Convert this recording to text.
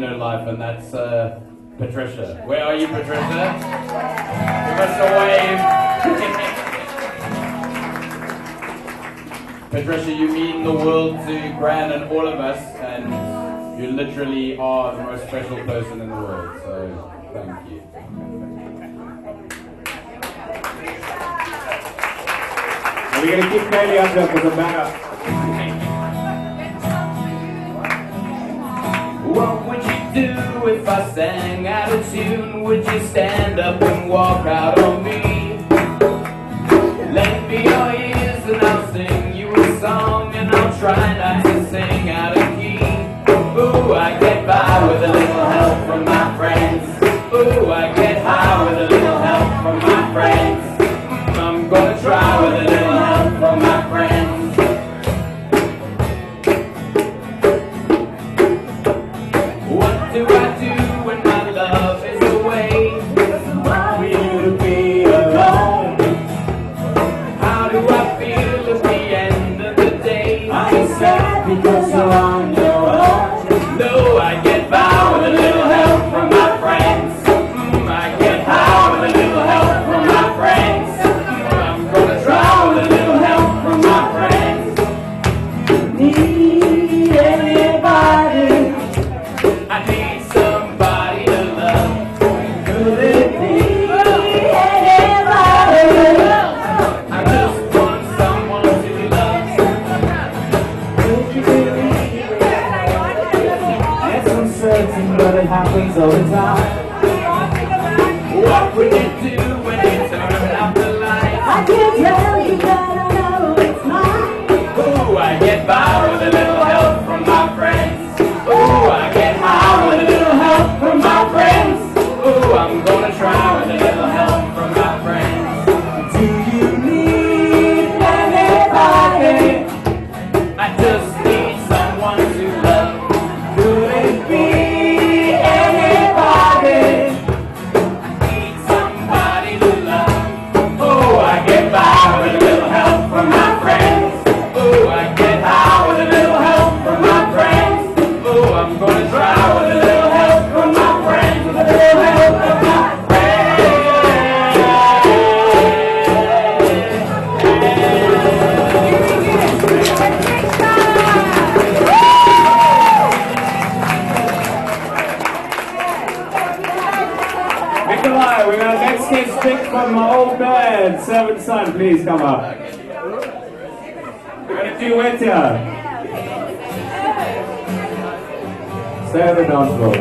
her life, and that's Patricia. Where are you, Patricia? Give us a wave. Patricia, you mean the world to Gran and all of us, and you literally are the most special person in the world, so thank you. And we're going to keep Kaylee up there for some backup. What would you do if I sang out of tune? Would you stand up and walk out on me? Lend me your ears and I'll sing you a song, and I'll try not to sing out of key. Ooh, I get by with a little help from my friends. Ooh, I get high with a little help from my friends. I'm gonna try with a little help from my friends. What do I do when my love is away? For you to be alone. How do I feel at the end of the day? I'm sad because you're on your own. No, I get by with a little help from my friends. I get high with a little help from my friends. I'm gonna try with a little help from my friends. Need anybody? I need somebody to love. Could it be anybody? I just want someone to love. Could you believe it's uncertain, but it happens all the time. What would you do when you turn out the lights? I can't tell you, but I know it's mine. Ooh, I get by with a little help from my friends. Ooh, I get high with a little help from my friends. Ooh, I'm gonna try with a little help from my friends. Do you need anybody? I just need someone to love. Could it be anybody? Need somebody to love. Ooh, I get by with a little help from my friends. Ooh, I get high with a little help from my friends. Ooh, I'm gonna try with a little help from my friends. With a little help from my Nikolai, we got a next guest pick from my old band, Seventh Son. Please come up. We're gonna duet here. Stay on the dance floor.